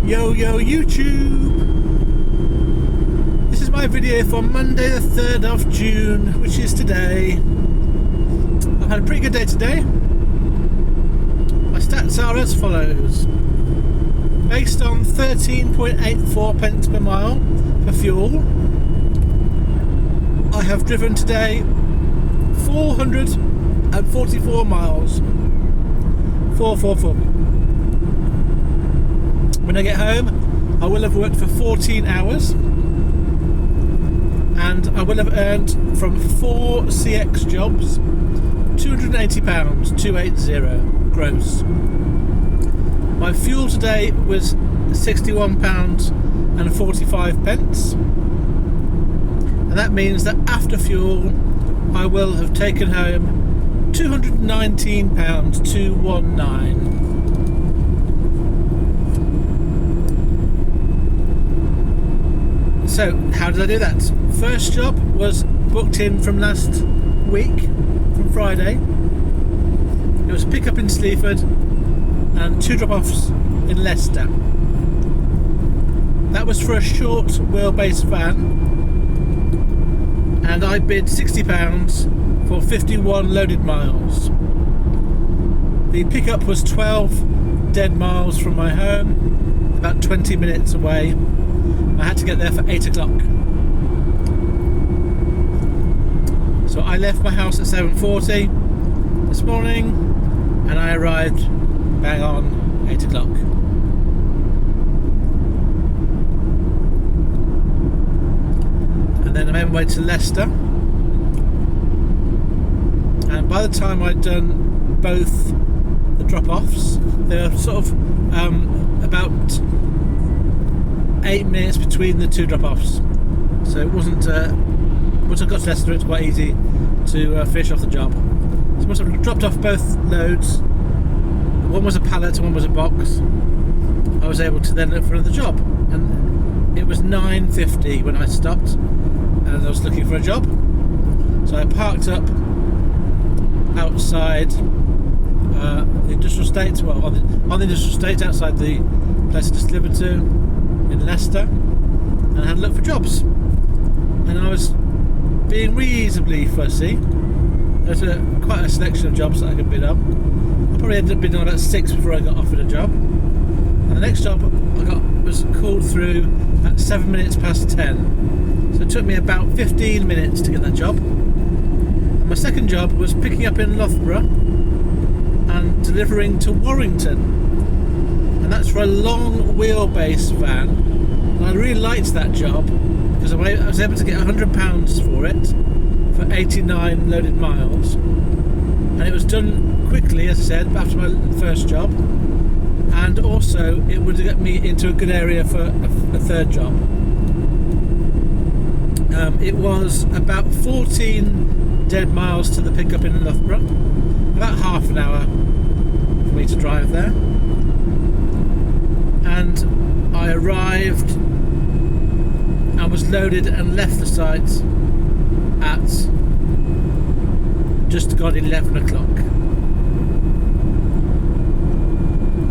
Yo YouTube! This is my video for Monday the 3rd of June, which is today. I've had a pretty good day today. My stats are as follows. Based on 13.84 pence per mile for fuel, I have driven today 444 miles. 444. When I get home, I will have worked for 14 hours and I will have earned from 4 CX jobs £280, 280 gross. My fuel today was £61.45, and that means that after fuel I will have taken home £219.219. So, how did I do that? First job was booked in from last week, from Friday. It was a pick up in Sleaford and 2 drop-offs in Leicester. That was for a short wheelbase van, and I bid £60 for 51 loaded miles. The pickup was 12 dead miles from my home, about 20 minutes away. I had to get there for 8 o'clock. So I left my house at 7:40 this morning and I arrived bang on 8 o'clock. And then I made my way to Leicester. And by the time I'd done both the drop-offs, they were sort of about 8 minutes between the 2 drop-offs, so it wasn't once I got to Leicester it was quite easy to finish off the job. So once I dropped off both loads, one was a pallet and one was a box, I was able to then look for another job, and it was 9:50 when I stopped and I was looking for a job. So I parked up outside the industrial estate, well on the industrial estate outside the place I just delivered to in Leicester, and I had a look for jobs, and I was being reasonably fussy. There's quite a selection of jobs that I could bid on. I probably ended up bidding on about 6 before I got offered a job, and the next job I got was called through at 7 minutes past 10, so it took me about 15 minutes to get that job. And my second job was picking up in Loughborough and delivering to Warrington, and that's for a long wheelbase van, and I really liked that job because I was able to get £100 for it for 89 loaded miles, and it was done quickly, as I said, after my first job, and also it would get me into a good area for a third job. It was about 14 dead miles to the pickup in Loughborough, about half an hour for me to drive there. And I arrived and was loaded and left the site at just gone 11 o'clock.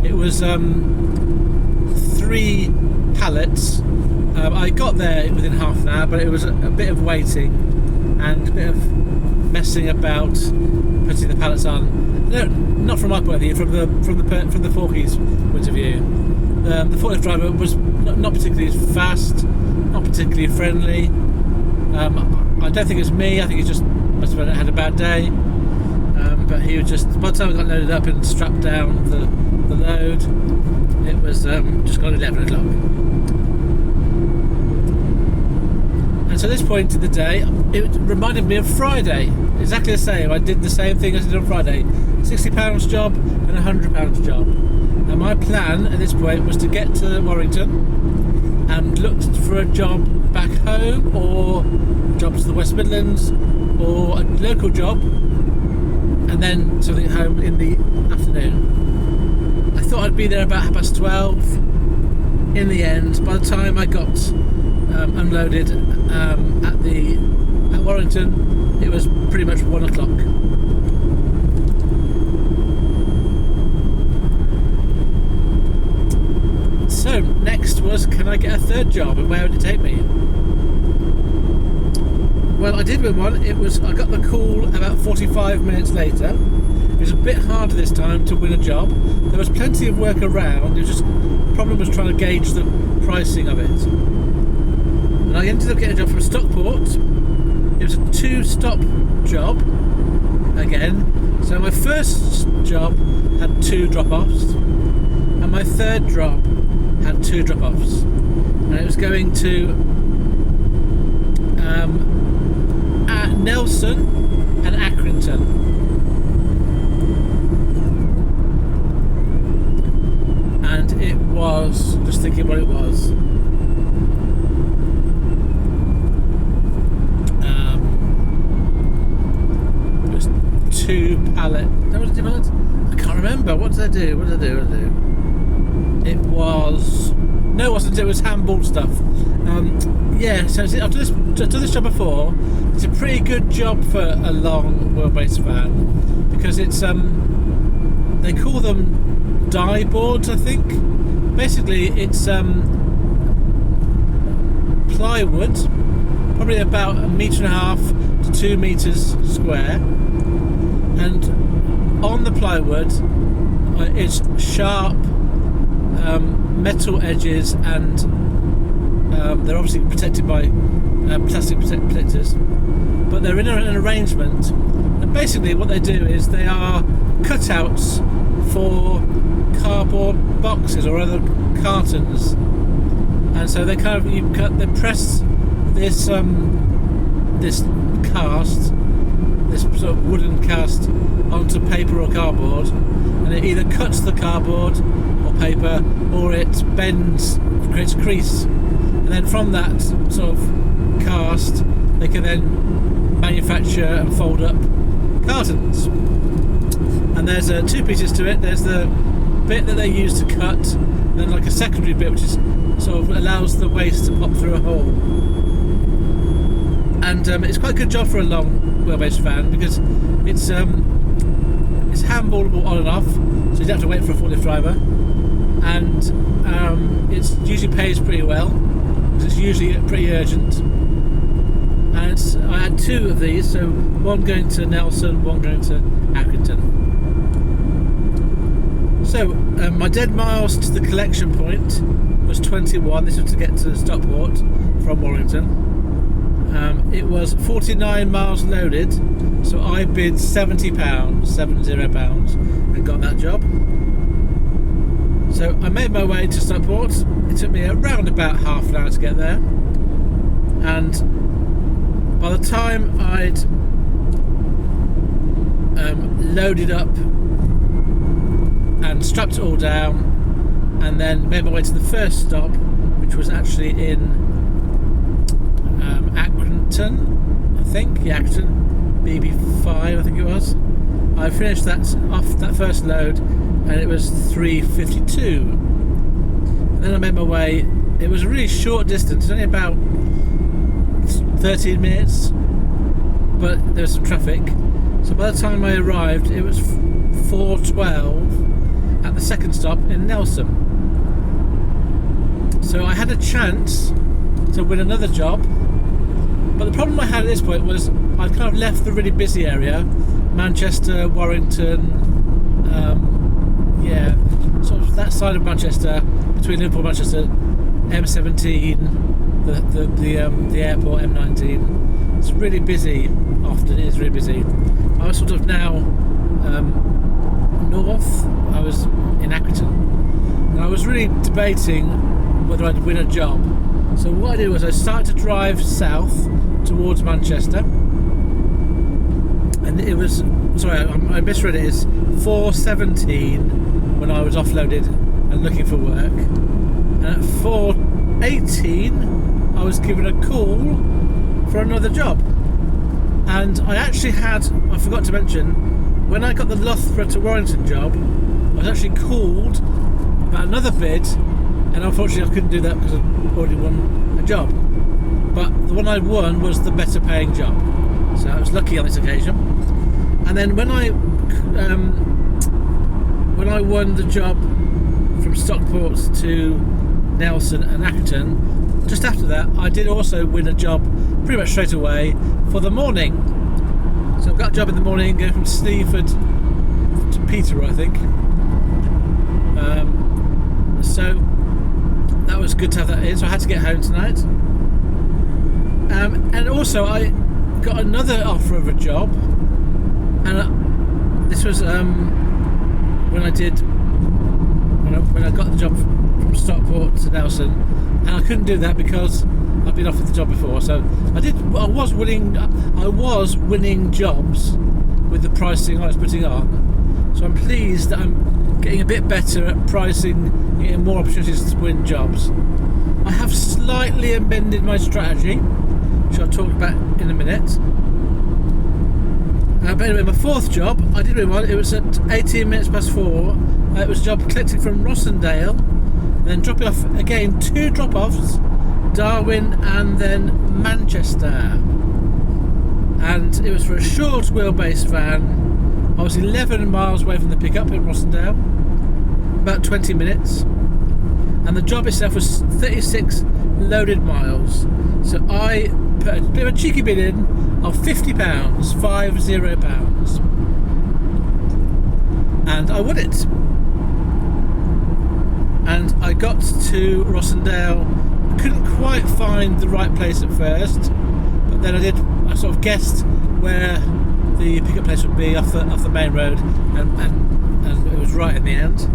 It was 3 pallets. I got there within half an hour, but it was a bit of waiting and a bit of messing about putting the pallets on. No, not from my point of view, from the forkie's point of view. The forklift driver was not particularly fast, not particularly friendly. I don't think it's me. I think he just must have had a bad day. But he was just, by the time I got loaded up and strapped down the load, it was just gone 11 o'clock. And so at this point in the day, it reminded me of Friday. Exactly the same. I did the same thing as I did on Friday. £60 job and £100 job. And my plan at this point was to get to Warrington and look for a job back home, or jobs to the West Midlands, or a local job, and then something at home in the afternoon. I thought I'd be there about 12:30. In the end, by the time I got unloaded at Warrington, it was pretty much 1 o'clock. So next was, can I get a third job, and where would it take me? Well, I did win one. I got the call about 45 minutes later. It was a bit harder this time to win a job. There was plenty of work around. It was just the problem was trying to gauge the pricing of it. And I ended up getting a job from Stockport. It was a 2-stop job again. So my first job had 2 drop-offs, and my third job had 2 drop-offs. And it was going to at Nelson and Accrington. And it was, just thinking what it was, it was 2 pallet. That was it. I can't remember. What did I do? It was, no, it wasn't. It was handball stuff. Yeah. So I've done this job before. It's a pretty good job for a long wheelbase van because it's they call them die boards, I think. Basically, it's plywood, probably about 1.5 meters to 2 meters square, and on the plywood it's sharp metal edges, and they're obviously protected by plastic protectors, but they're in an arrangement, and basically what they do is they are cutouts for cardboard boxes or other cartons, and so they they press this this cast, this sort of wooden cast, onto paper or cardboard, and it either cuts the cardboard or paper, or it bends, creates a crease, and then from that sort of cast they can then manufacture and fold up cartons. And there's 2 pieces to it. There's the bit that they use to cut, and then like a secondary bit which is sort of allows the waste to pop through a hole. And it's quite a good job for a long wheelbase van because it's handballable on and off, so you don't have to wait for a forklift driver, and it usually pays pretty well because it's usually pretty urgent. And I had 2 of these, so one going to Nelson, one going to Accrington. So my dead miles to the collection point was 21. This was to get to Stockport from Warrington. It was 49 miles loaded, so I bid £70, £70, and got that job. So I made my way to Stockport. It took me around about half an hour to get there, and by the time I'd loaded up and strapped it all down, and then made my way to the first stop, which was actually in Accrington, I think. Yeah, Accrington, BB5, I think it was. I finished that off that first load, and it was 3:52. And then I made my way. It was a really short distance, only about 13 minutes, but there was some traffic. So by the time I arrived, it was 4:12 at the second stop in Nelson. So I had a chance to win another job, but the problem I had at this point was I'd kind of left the really busy area, Manchester, Warrington, yeah, sort of that side of Manchester, between Liverpool and Manchester, M17, the airport, M19. It's really busy. Often it is really busy. I was sort of now north. I was in Accrington, and I was really debating whether I'd win a job. So what I did was I started to drive south towards Manchester, and it was, sorry, I misread it. It's 4:17 when I was offloaded and looking for work, and at 4:18 I was given a call for another job. And I actually had, I forgot to mention, when I got the Loughborough to Warrington job, I was actually called about another bid, and unfortunately I couldn't do that because I'd already won a job. But the one I won was the better paying job, so I was lucky on this occasion. And then when I won the job from Stockport to Nelson and Acton. Just after that, I did also win a job pretty much straight away for the morning. So I've got a job in the morning, going from Sleaford to Peterborough, I think. So that was good to have that in. So I had to get home tonight. And also I got another offer of a job, and this was when I got the job from Stockport to Nelson, and I couldn't do that because I've been offered the job before. So I was winning jobs with the pricing I was putting on. So I'm pleased that I'm getting a bit better at pricing, getting more opportunities to win jobs. I have slightly amended my strategy, which I'll talk about in a minute. But anyway, my fourth job, I did win one. It was at 18 minutes past 4. It was a job collecting from Rossendale, then dropping off again 2 drop-offs, Darwin and then Manchester. And it was for a short wheelbase van. I was 11 miles away from the pickup in Rossendale, about 20 minutes. And the job itself was 36 loaded miles. So I put a bit of a cheeky bid in of £50, £50. And I won it. And I got to Rossendale. Couldn't quite find the right place at first, but then I sort of guessed where the pickup place would be off the main road, and it was right in the end.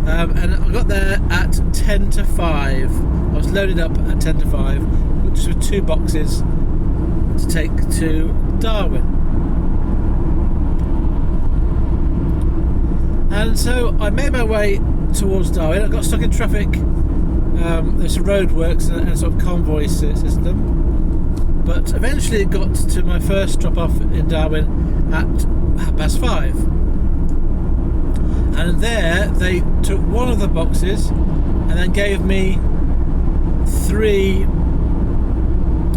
And I got there at 10 to 5. I was loaded up at 10 to 5, just with 2 boxes to take to Darwin. And so I made my way towards Darwin. I got stuck in traffic. There's some roadworks and a sort of convoy system, but eventually it got to my first drop off in Darwin at 5:30. And there they took one of the boxes and then gave me 3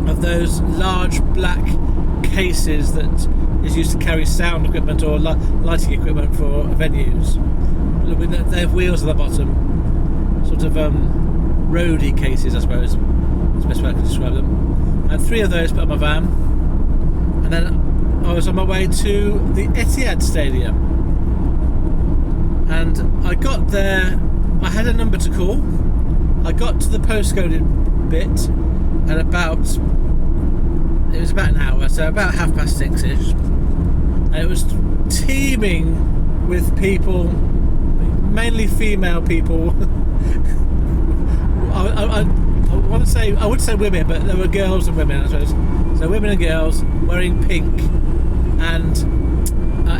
of those large black cases that is used to carry sound equipment or lighting equipment for venues. They have wheels at the bottom, sort of roadie cases, I suppose. That's the best way I can describe them. I had 3 of those put on my van, and then I was on my way to the Etihad Stadium. And I got there, I had a number to call. I got to the postcoded bit at it was about an hour, so about 6:30ish. And it was teeming with people, mainly female people. I would say women, but there were girls and women, I suppose. So women and girls wearing pink, and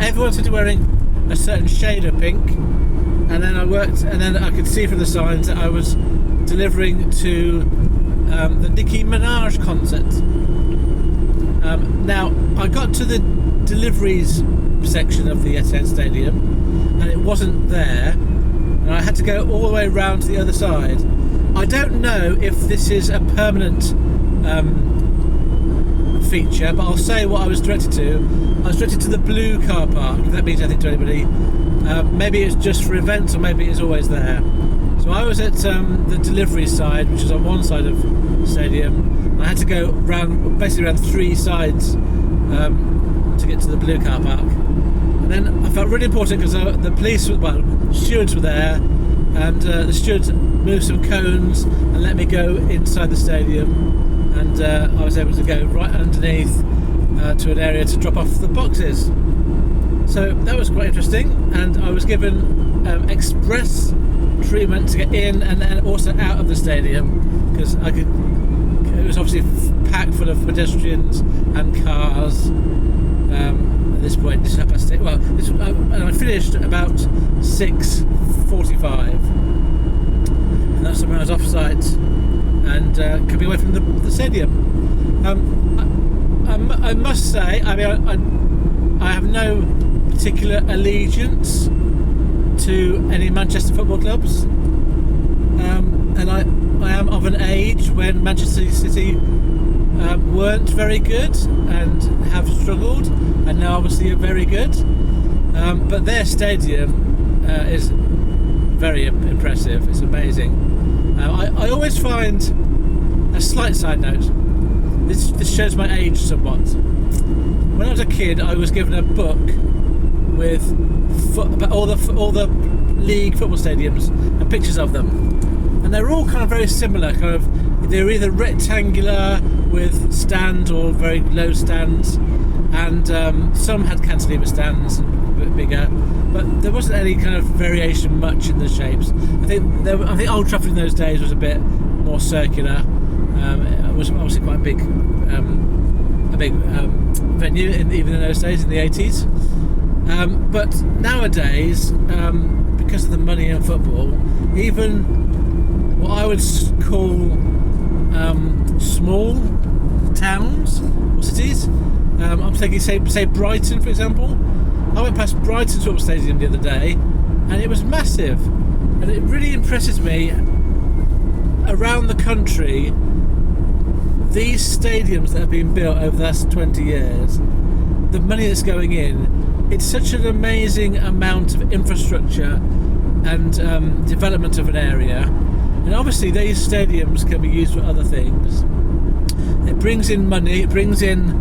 everyone seemed to be wearing a certain shade of pink. And then I could see from the signs that I was delivering to the Nicki Minaj concert. Now I got to the deliveries section of the Etihad Stadium, and it wasn't there, and I had to go all the way around to the other side. I don't know if this is a permanent feature, but I'll say what I was directed to. I was directed to the blue car park, if that means anything to anybody. Maybe it's just for events, or maybe it's always there. So I was at the delivery side, which is on one side of the stadium. I had to go basically around 3 sides to get to the blue car park. And then I felt really important because the stewards were there, and the stewards moved some cones and let me go inside the stadium, and I was able to go right underneath to an area to drop off the boxes. So that was quite interesting, and I was given express treatment to get in and then also out of the stadium, because it was obviously packed full of pedestrians and cars. At this point, this happened to and I finished about 6:45, and that's when I was off site and coming away from the stadium. I must say, I have no particular allegiance to any Manchester football clubs, and I am of an age when Manchester City weren't very good and have struggled, and now obviously are very good, but their stadium is very impressive. It's amazing. I always find a slight side note. This shows my age somewhat. When I was a kid, I was given a book with about all the league football stadiums and pictures of them, and they're all kind of very similar. They're either rectangular with stands or very low stands, and some had cantilever stands, a bit bigger, but there wasn't any kind of variation much in the shapes. I think Old Trafford in those days was a bit more circular. It was obviously quite a big venue even in those days, in the 80s. But nowadays, because of the money in football, even what I would call small towns or cities, I'm thinking, say Brighton, for example. I went past Brighton Football Stadium the other day, and it was massive. And it really impresses me, around the country, these stadiums that have been built over the last 20 years, the money that's going in, it's such an amazing amount of infrastructure and development of an area. And obviously these stadiums can be used for other things. It brings in money, it brings in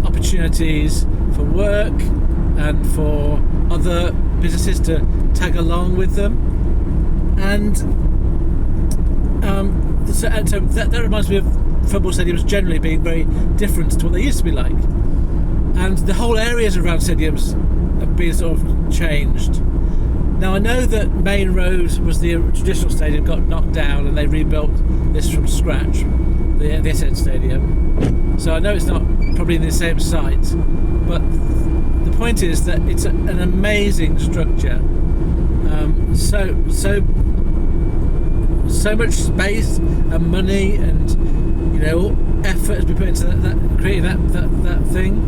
opportunities for work and for other businesses to tag along with them. And so that reminds me of football stadiums generally being very different to what they used to be like. And the whole areas around stadiums have been sort of changed. Now I know that Main Road was the traditional stadium, got knocked down, and they rebuilt this from scratch, the Etihad Stadium. So I know it's not probably in the same site, but the point is that it's an amazing structure. So much space and money and effort has been put into creating that thing.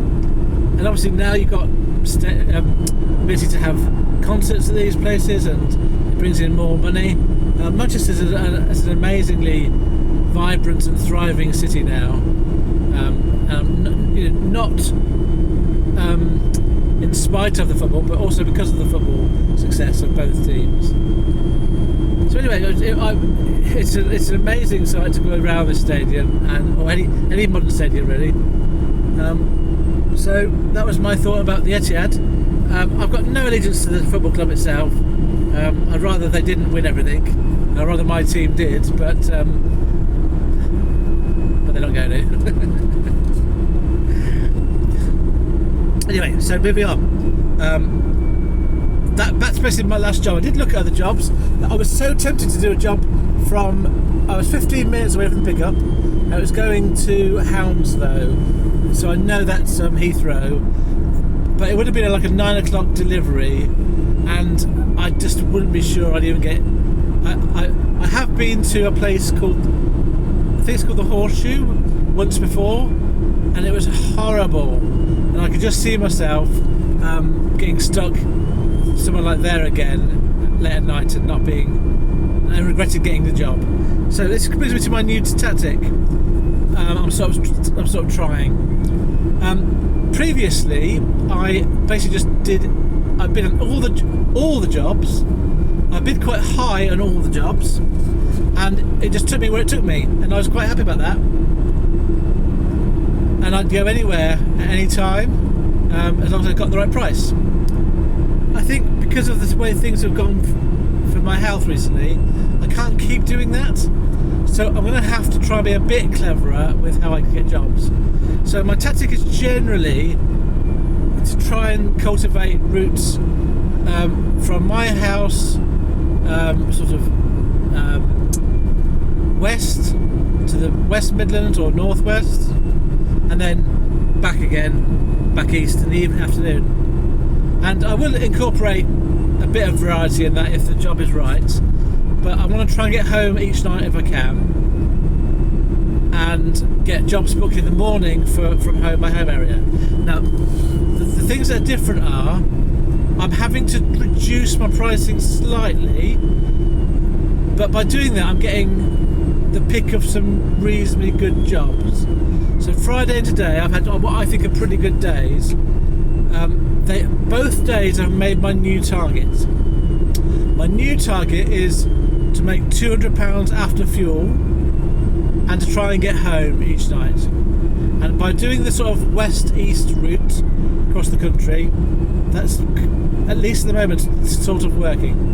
And obviously now you've got ability to have concerts at these places, and it brings in more money. Manchester is an amazingly vibrant and thriving city now. Not in spite of the football, but also because of the football success of both teams. So anyway, it's an amazing sight to go around this stadium, or any modern stadium really. So that was my thought about the Etihad. I've got no allegiance to the football club itself. I'd rather they didn't win everything. I'd rather my team did, but they're not going to. Anyway, so moving on. That's basically my last job. I did look at other jobs. I was so tempted to do a job I was 15 minutes away from the pickup. I was going to Hounslow, so I know that's Heathrow, but it would have been like a 9 o'clock delivery, and I just wouldn't be sure I'd even get. I have been to a place called, I think it's called the Horseshoe, once before, and it was horrible, and I could just see myself getting stuck somewhere like there again late at night and regretting getting the job. So this brings me to my new tactic. I'm sort of trying. Previously, I basically I bid on all the jobs. I bid quite high on all the jobs, and it just took me where it took me, and I was quite happy about that. And I'd go anywhere at any time, as long as I got the right price. I think because of the way things have gone for my health recently, I can't keep doing that. So I'm going to have to try and be a bit cleverer with how I can get jobs. So my tactic is generally to try and cultivate routes from my house, west to the West Midlands or Northwest, and then back again, back east in the afternoon. And I will incorporate a bit of variety in that if the job is right, but I want to try and get home each night if I can, and get jobs booked in the morning from my home area. Now, the things that are different are, I'm having to reduce my pricing slightly, but by doing that I'm getting the pick of some reasonably good jobs. So Friday and today I've had what I think are pretty good days. Both days I've made my new targets. My new target is to make £200 after fuel and to try and get home each night. And by doing the sort of west-east route across the country, that's, at least at the moment, sort of working.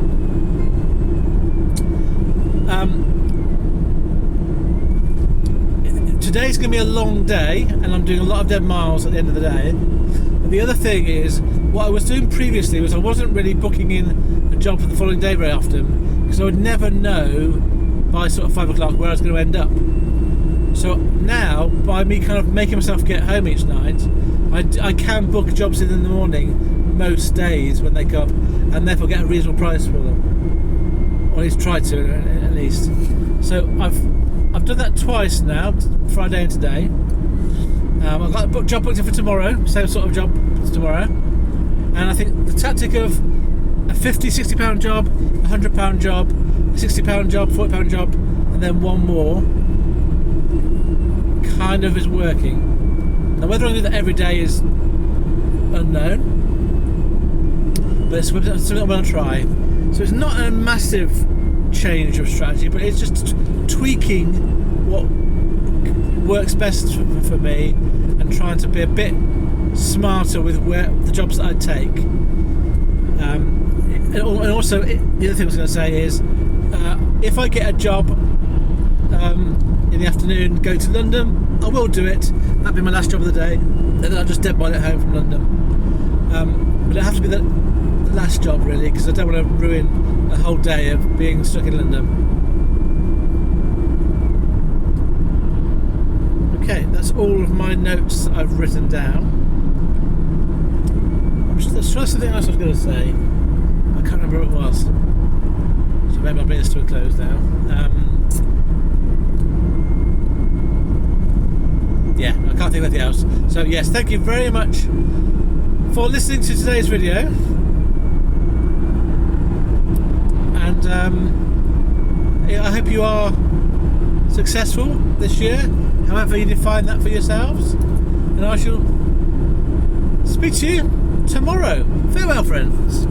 Today's going to be a long day, and I'm doing a lot of dead miles at the end of the day. But the other thing is, what I was doing previously was I wasn't really booking in a job for the following day very often, because I would never know by sort of 5 o'clock where I was going to end up. So now, by me kind of making myself get home each night, I can book jobs in the morning most days when they come, and therefore get a reasonable price for them, or at least try to, at least. So I've done that twice now, Friday and today. I've got a job booked in for tomorrow, same sort of job tomorrow, and I think the tactic of a £50-60 job, a £100 job, a £60 job, £40 job, and then one more kind of is working. Now whether I do that every day is unknown, but it's something I'm going to try. So it's not a massive change of strategy, but it's just tweaking what works best for me and trying to be a bit smarter with the jobs that I take. And also, the other thing I was going to say is, if I get a job in the afternoon, go to London, I will do it. That'll be my last job of the day, and then I'll just dead bite it home from London. But it has to be the last job, really, because I don't want to ruin a whole day of being stuck in London. Okay, that's all of my notes I've written down. There's something else I was going to say. I can't remember what it was. So maybe I'll bring this to a close now. Yeah, I can't think of anything else. So yes, thank you very much for listening to today's video. And I hope you are successful this year, however you define that for yourselves. And I shall speak to you tomorrow. Farewell, friends.